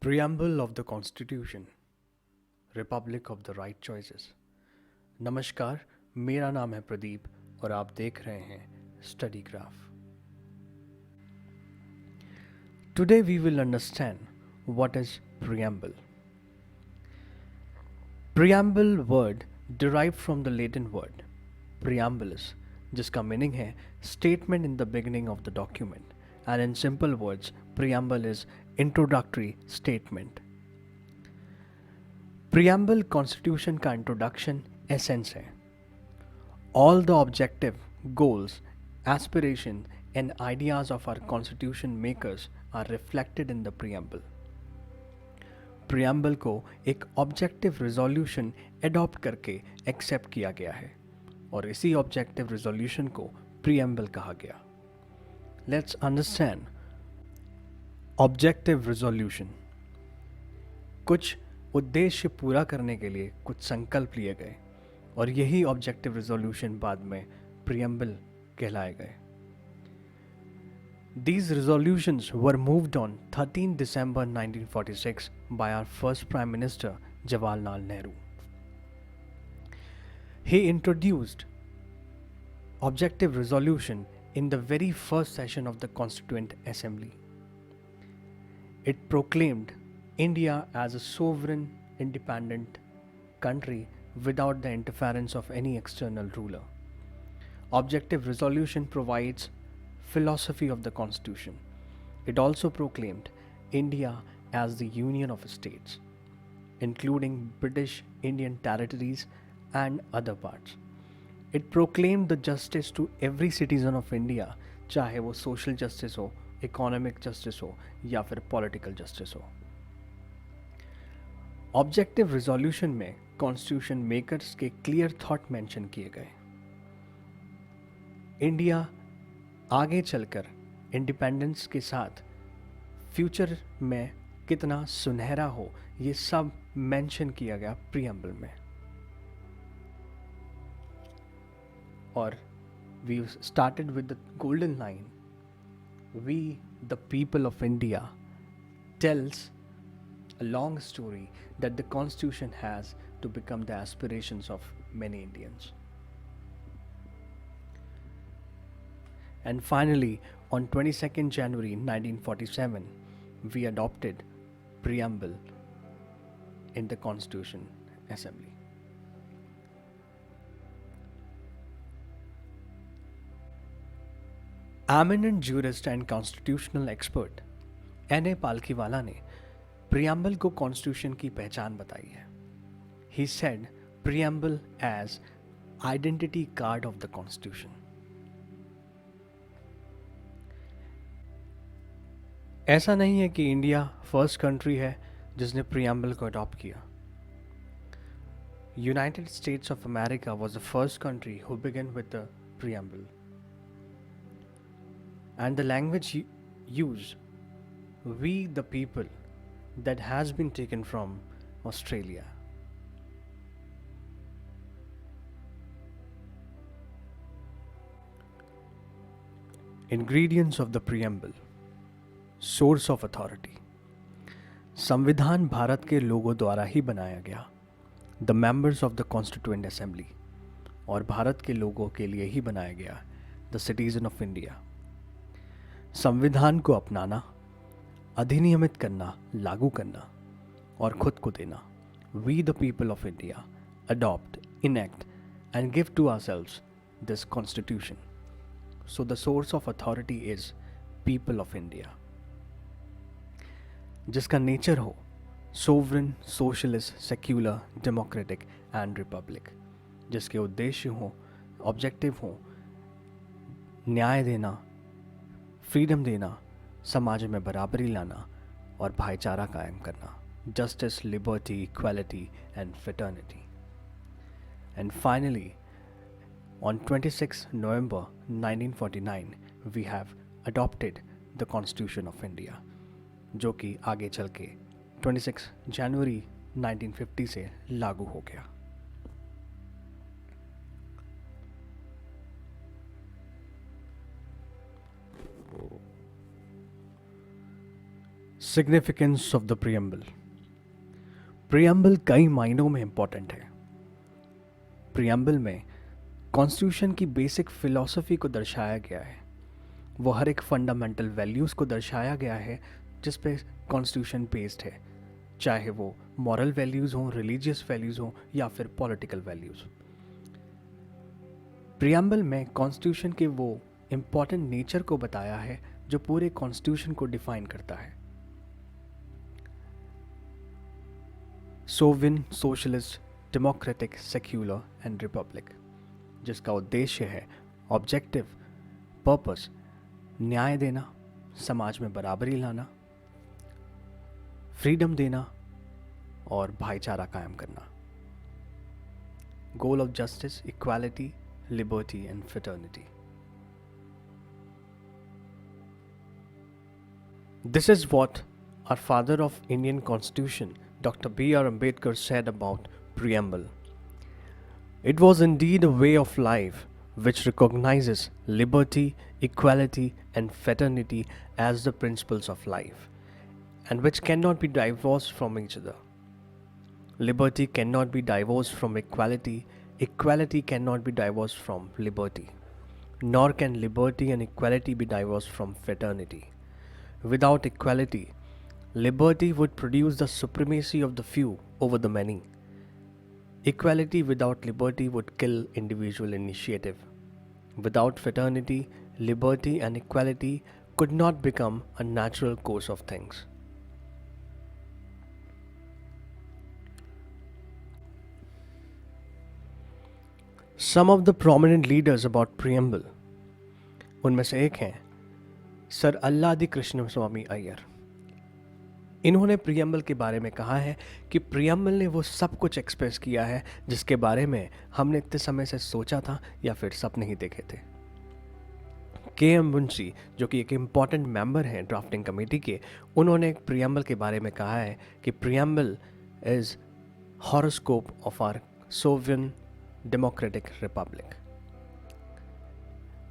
Preamble of the Constitution, Republic of the Right Choices। नमस्कार, मेरा नाम है प्रदीप और आप देख रहे हैं study graph. Today we will understand what is preamble. Preamble word derived from the Latin word preambulus, जिसका मीनिंग है statement in the beginning of the document, and in simple words, preamble is introductory statement. Preamble constitution का introduction essence है। All the objective goals aspiration and ideas of our constitution makers are reflected in the preamble. Preamble को एक objective resolution adopt करके accept किया गया है और इसी ऑब्जेक्टिव रिजोल्यूशन को प्रियम्बल कहा गया। Let's understand objective resolution. कुछ उद्देश्य पूरा करने के लिए कुछ संकल्प लिए गए और यही ऑब्जेक्टिव रिजोल्यूशन बाद में प्रियम्बल कहलाए गए। These resolutions were moved on 13 December 1946 by our first Prime Minister Jawaharlal Nehru. He introduced objective resolution in the very first session of the Constituent Assembly. It proclaimed India as a sovereign, independent country without the interference of any external ruler. Objective resolution provides philosophy of the Constitution. It also proclaimed India as the union of states, including British Indian territories and other parts. It proclaimed the justice to every citizen of India, चाहे वो social justice हो, economic justice हो या फिर political justice हो। Objective resolution में constitution makers के clear thought mention किए गए। इंडिया आगे चलकर इंडिपेंडेंस के साथ फ्यूचर में कितना सुनहरा हो, ये सब मेंशन किया गया प्रियम्बल में। और we started with the golden line, we the people of India tells a long story that the Constitution has to become the aspirations of many Indians. And finally, on 22nd January 1947, we adopted Preamble in the Constitution Assembly. Eminent jurist and constitutional expert N.A. Palkhivala ने preamble को constitution की पहचान बताई है। He said preamble as identity card of the constitution. ऐसा नहीं है कि इंडिया फर्स्ट कंट्री है जिसने प्रियम्बल को अडॉप्ट किया। United States of America was the first country who began with the preamble and the language use we the people that has been taken from Australia. Ingredients of the preamble. Source of authority. संविधान भारत के लोगों द्वारा ही बनाया गया। The members of the Constituent Assembly. और भारत के लोगों के लिए ही बनाया गया। The citizen of India. संविधान को अपनाना, अधिनियमित करना, लागू करना और खुद को देना। We the people of India adopt, enact and give to ourselves this constitution. So the source of authority is people of India, जिसका नेचर हो sovereign, socialist, secular, democratic and republic, जिसके उद्देश्य हो, ऑब्जेक्टिव हो न्याय देना, फ्रीडम देना, समाज में बराबरी लाना और भाईचारा कायम करना। Justice, liberty, equality and fraternity. And finally on 26 November 1949 we have adopted the constitution of India, जो कि आगे चल के 26 जनवरी 1950 से लागू हो गया। Significance of the preamble. Preamble कई मायनों में इंपॉर्टेंट है। प्रियम्बल में कॉन्स्टिट्यूशन की बेसिक फिलॉसफी को दर्शाया गया है। वो हर एक फंडामेंटल वैल्यूज़ को दर्शाया गया है जिस पे कॉन्स्टिट्यूशन बेस्ड है, चाहे वो मॉरल वैल्यूज़ हों, रिलीजियस वैल्यूज़ हों या फिर पॉलिटिकल वैल्यूज़। प्रियम्बल में कॉन्स्टिट्यूशन के वो इम्पॉर्टेंट नेचर को बताया है जो पूरे कॉन्स्टिट्यूशन को डिफाइन करता है। Sovin, socialist, democratic, secular and Republic, जिसका उद्देश्य है ऑब्जेक्टिव, पर्पस, न्याय देना, समाज में बराबरी लाना, फ्रीडम देना और भाईचारा कायम करना। Goal of justice, equality, liberty and fraternity. This is what our father of Indian Constitution, Dr. B.R. Ambedkar, said about preamble. It was indeed a way of life which recognizes liberty, equality, and fraternity as the principles of life, and which cannot be divorced from each other. Liberty cannot be divorced from equality, equality cannot be divorced from liberty, nor can liberty and equality be divorced from fraternity. Without equality, liberty would produce the supremacy of the few over the many. Equality without liberty would kill individual initiative. Without fraternity, liberty and equality could not become a natural course of things. Some of the prominent leaders about preamble, उनमें से एक हैं sir Alladi Krishna स्वामी अय्यर। इन्होंने preamble के बारे में कहा है कि प्रियम्बल ने वो सब कुछ एक्सप्रेस किया है जिसके बारे में हमने इतने समय से सोचा था या फिर सपने ही देखे थे। के.एम. मुंशी, जो कि एक इम्पॉर्टेंट मेंबर हैं ड्राफ्टिंग कमेटी के, उन्होंने प्रियम्बल के बारे में कहा है कि preamble is horoscope of our sovereign democratic republic.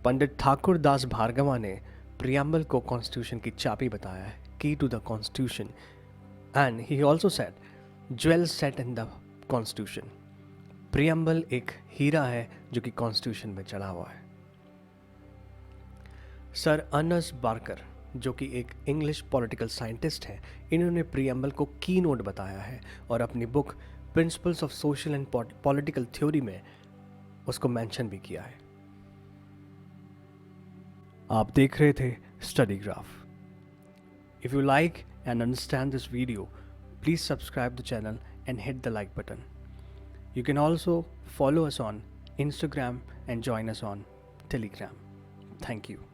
Pandit Thakur Das Bhargava ने प्रियम्बल को कॉन्स्टिट्यूशन की चाबी बताया है, key to the constitution, and he also said jewel set in the constitution. Preamble एक हीरा है जो कि कॉन्स्टिट्यूशन में चढ़ा हुआ है। सर अर्नेस्ट बार्कर, जो कि एक इंग्लिश पॉलिटिकल साइंटिस्ट हैं, इन्होंने प्रियम्बल को की नोट बताया है और अपनी book principles of social and political theory में उसको मेंशन भी किया है। आप देख रहे थे study graph. If you like and understand this video, please subscribe the channel and hit the like button. You can also follow us on Instagram and join us on Telegram. Thank you.